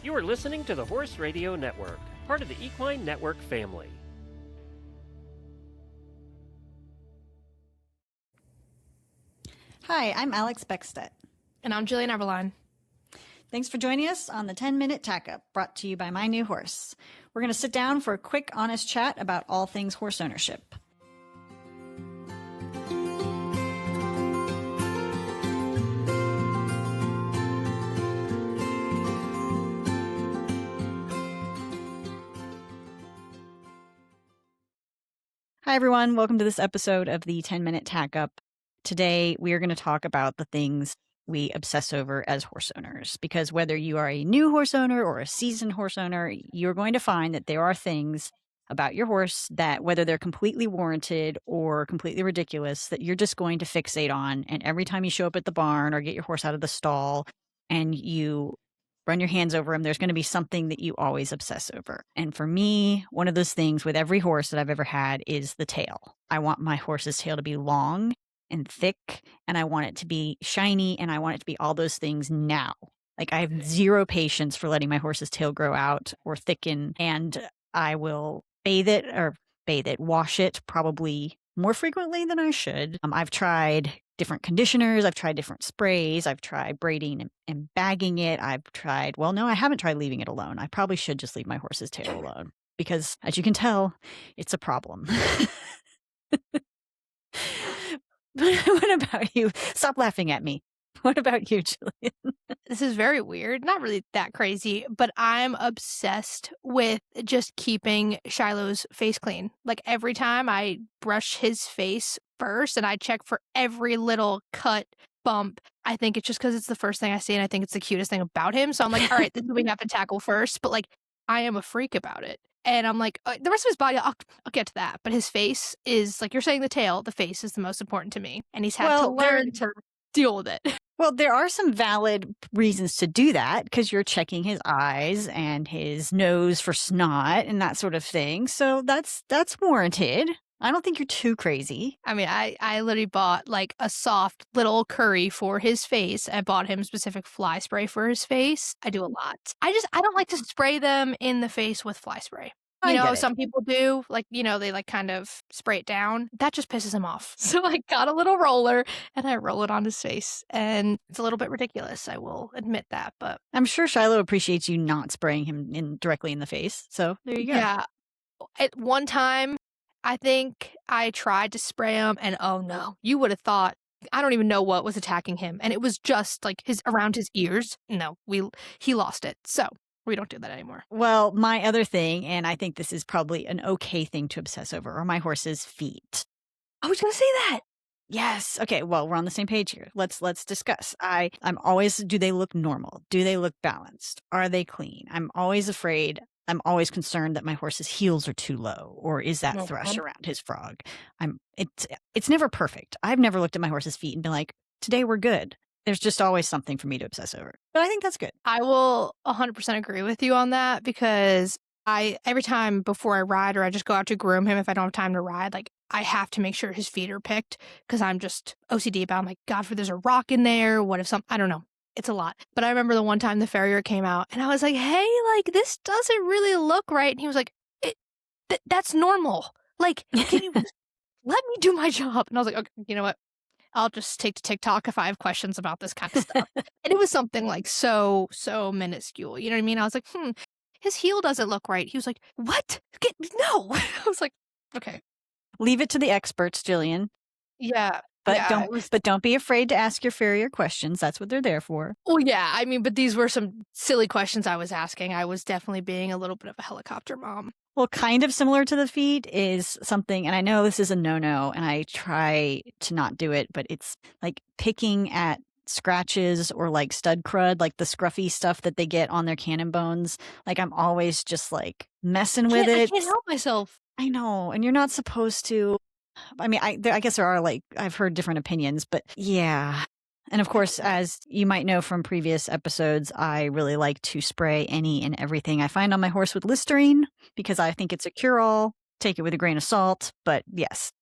You are listening to the Horse Radio Network, part of the Equine Network family. Hi, I'm Alex Beckstedt. And I'm Jillian Eberline. Thanks for joining us on the 10-Minute Tack Up, brought to you by My New Horse. We're going to sit down for a quick, honest chat about all things horse ownership. Hi, everyone. Welcome to this episode of the 10-Minute Tack Up. Today, we are going to talk about the things we obsess over as horse owners, because whether you are a new horse owner or a seasoned horse owner, you're going to find that there are things about your horse that, whether they're completely warranted or completely ridiculous, that you're just going to fixate on. And every time you show up at the barn or get your horse out of the stall and you run your hands over him, there's going to be something that you always obsess over. And for me, one of those things with every horse that I've ever had is the tail. I want my horse's tail to be long and thick, and I want it to be shiny, and I want it to be all those things now. Like, I have zero patience for letting my horse's tail grow out or thicken, and I will wash it probably more frequently than I should. I've tried different conditioners, I've tried different sprays, I've tried braiding and bagging it. I haven't tried leaving it alone. I probably should just leave my horse's tail alone because, as you can tell, it's a problem. What about you? Stop laughing at me. What about you, Jillian? This is very weird. Not really that crazy, but I'm obsessed with just keeping Shiloh's face clean. Like, every time I brush his face first and I check for every little cut, bump, I think it's just because it's the first thing I see and I think it's the cutest thing about him. So I'm like, all right, this is what we have to tackle first. But, like, I am a freak about it. And I'm like, the rest of his body, I'll get to that. But his face is, like you're saying, the tail, the face is the most important to me. And he's had to learn to deal with it. Well, there are some valid reasons to do that, because you're checking his eyes and his nose for snot and that sort of thing. So that's warranted. I don't think you're too crazy. I mean, I literally bought like a soft little curry for his face. I bought him specific fly spray for his face. I do a lot. I don't like to spray them in the face with fly spray. You know, some people do, like, you know, they like kind of spray it down. That just pisses him off. So I got a little roller and I roll it on his face. And it's a little bit ridiculous, I will admit that. But I'm sure Shiloh appreciates you not spraying him directly in the face. So there you go. Yeah. At one time, I think I tried to spray him, and oh no, you would have thought, I don't even know what was attacking him. And it was just like around his ears. No, he lost it. So we don't do that anymore. Well, my other thing, and I think this is probably an okay thing to obsess over, are my horse's feet. I was going to say that. Yes. Okay. Well, we're on the same page here. Let's discuss. I'm always, do they look normal? Do they look balanced? Are they clean? I'm always concerned that my horse's heels are too low, or is that thrush around his frog? It's never perfect. I've never looked at my horse's feet and been like, today we're good. There's just always something for me to obsess over. But I think that's good. I will 100% agree with you on that, because every time before I ride or I just go out to groom him, if I don't have time to ride, like, I have to make sure his feet are picked, because I'm just OCD about it. I'm like, God, for there's a rock in there. What if I don't know. It's a lot. But I remember the one time the farrier came out and I was like, hey, like, this doesn't really look right. And he was like, that's normal. Like, can you let me do my job? And I was like, okay, you know what? I'll just take to TikTok if I have questions about this kind of stuff. And it was something like so minuscule. You know what I mean? I was like, his heel doesn't look right. He was like, what? No. I was like, okay. Leave it to the experts, Jillian. Yeah. But don't be afraid to ask your farrier questions. That's what they're there for. Well, yeah. I mean, but these were some silly questions I was asking. I was definitely being a little bit of a helicopter mom. Well, kind of similar to the feet is something, and I know this is a no-no, and I try to not do it, but it's like picking at scratches or like stud crud, like the scruffy stuff that they get on their cannon bones. Like, I'm always just like messing with it. I can't help myself. I know, and you're not supposed to. I mean, I guess there are, like, I've heard different opinions, but yeah. And of course, as you might know from previous episodes, I really like to spray any and everything I find on my horse with Listerine, because I think it's a cure-all. Take it with a grain of salt, but yes.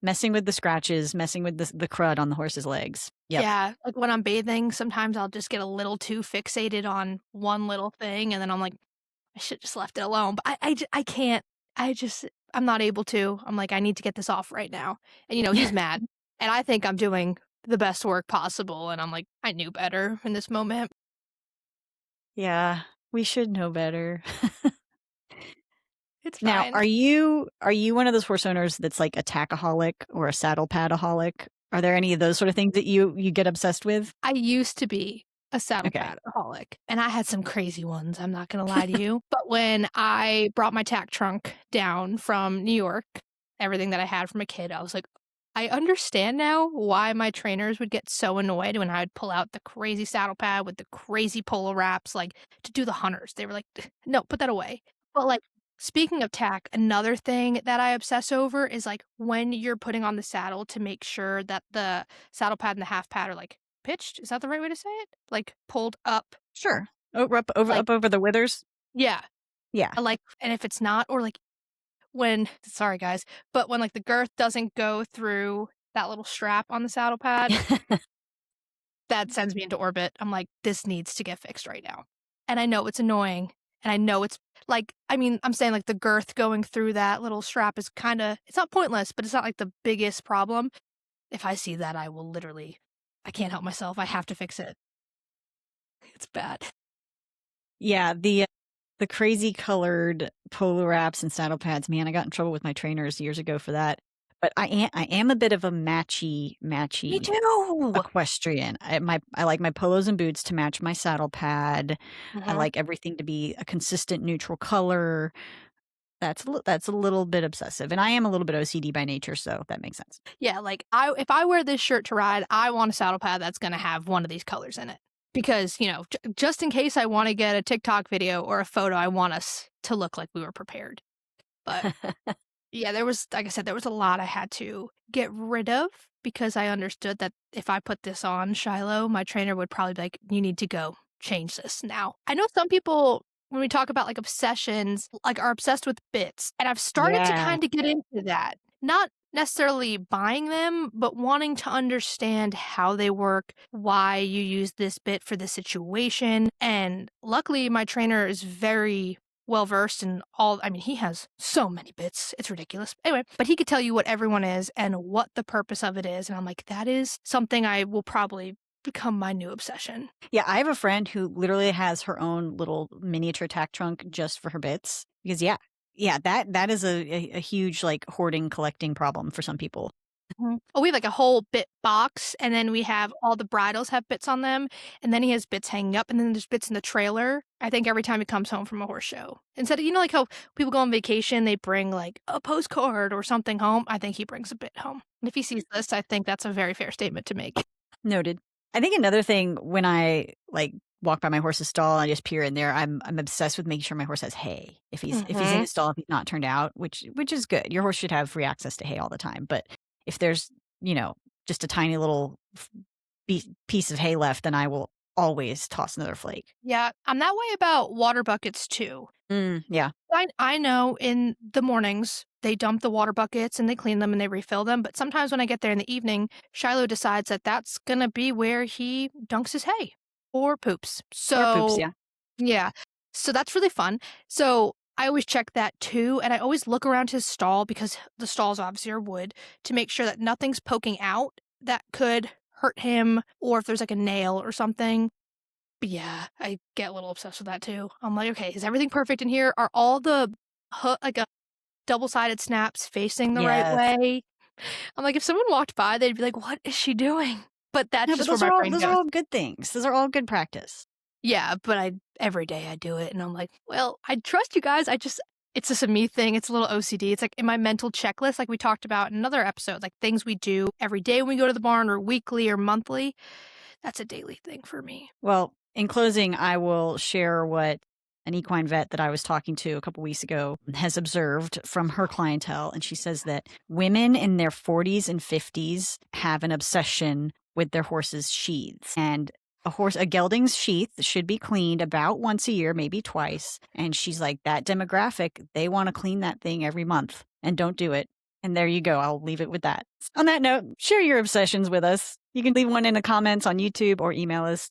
Messing with the scratches, messing with the crud on the horse's legs. Yep. Yeah, like when I'm bathing, sometimes I'll just get a little too fixated on one little thing, and then I'm like, I should just left it alone. But I can't. I'm not able to. I'm like, I need to get this off right now. And he's mad, and I think I'm doing the best work possible, and I'm like, I knew better in this moment. Yeah, we should know better. It's Now, fine. are you one of those horse owners that's like a tackaholic or a saddle padaholic? Are there any of those sort of things that you get obsessed with? I used to be a saddle Okay. padaholic, and I had some crazy ones, I'm not gonna lie to you. But when I brought my tack trunk down from New York, everything that I had from a kid, I was like, I understand now why my trainers would get so annoyed when I would pull out the crazy saddle pad with the crazy polo wraps, like, to do the hunters. They were like, "No, put that away." But, like, speaking of tack, another thing that I obsess over is, like, when you're putting on the saddle to make sure that the saddle pad and the half pad are, like, pitched? Is that the right way to say it? Like, pulled up? Sure. Up Like over the withers? yeah. Yeah. And if it's not, or, like, when sorry, guys, but when, like, the girth doesn't go through that little strap on the saddle pad, that sends me into orbit. I'm like, "This needs to get fixed right now." And I know it's annoying, and I know it's like, I mean, I'm saying, like, the girth going through that little strap is kinda it's not pointless, but it's not, like, the biggest problem. If I see that, I will literally I can't help myself. I have to fix it. It's bad. Yeah, the crazy colored polo wraps and saddle pads, man, I got in trouble with my trainers years ago for that. But I am a bit of a matchy Me too! equestrian. I like my polos and boots to match my saddle pad. I Mhm. like everything to be a consistent neutral color. That's a little bit obsessive, and I am a little bit OCD by nature, so that makes sense. Yeah, like, if I wear this shirt to ride, I want a saddle pad that's gonna have one of these colors in it. Because, just in case I wanna get a TikTok video or a photo, I want us to look like we were prepared. But, yeah, there was like I said, there was a lot I had to get rid of because I understood that if I put this on Shiloh, my trainer would probably be like, "You need to go change this now." I know some people, when we talk about, like, obsessions, like, are obsessed with bits, and I've started to Yeah. kinda get into that. Not necessarily buying them, but wanting to understand how they work, why you use this bit for this situation, and luckily, my trainer is very well versed in all I mean, he has so many bits, it's ridiculous. Anyway, but he could tell you what everyone is and what the purpose of it is, and I'm like, that is something I will probably become my new obsession. Yeah, I have a friend who literally has her own little miniature tack trunk just for her bits because yeah, that is a huge like hoarding collecting problem for some people. Oh, we have, like, a whole bit box, and then we have all the bridles have bits on them, and then he has bits hanging up, and then there's bits in the trailer, I think every time he comes home from a horse show. Instead of like how people go on vacation, they bring, like, a postcard or something home, I think he brings a bit home. And if he sees this, I think that's a very fair statement to make. Noted. I think another thing when I like walk by my horse's stall and I just peer in there, I'm obsessed with making sure my horse has hay. If he's in Mhm. his stall, if he's not turned out, which is good. Your horse should have free access to hay all the time. But if there's, you know, just a tiny little piece of hay left, then I will always toss another flake. Yeah, I'm that way about water buckets too. Yeah. I know in the mornings, they dump the water buckets and they clean them and they refill them, but sometimes when I get there in the evening, Shiloh decides that that's gonna be where he dunks his hay or poops. Or poops, So, yeah. yeah. So that's really fun. So I always check that too, and I always look around his stall because the stalls obviously are wood to make sure that nothing's poking out that could hurt him or if there's like a nail or something. But yeah, I get a little obsessed with that too. I'm like, okay, is everything perfect in here? Are all the double-sided snaps facing the right Yes. way? I'm like, if someone walked by, they'd be like, "What is she doing?" But that's No, but just where my brain those are goes. all good things. Those are all good practice. Yeah, but every day I do it, and I'm like, well, I trust you guys. It's just a me thing. It's a little OCD. It's like in my mental checklist, like we talked about in another episode, like things we do every day when we go to the barn, or weekly or monthly. That's a daily thing for me. Well, in closing, I will share what an equine vet that I was talking to a couple weeks ago has observed from her clientele. And she says that women in their 40s and 50s have an obsession with their horse's sheaths. And a gelding's sheath should be cleaned about once a year, maybe twice. And she's like, that demographic, they want to clean that thing every month and don't do it. And there you go. I'll leave it with that. On that note, share your obsessions with us. You can leave one in the comments on YouTube or email us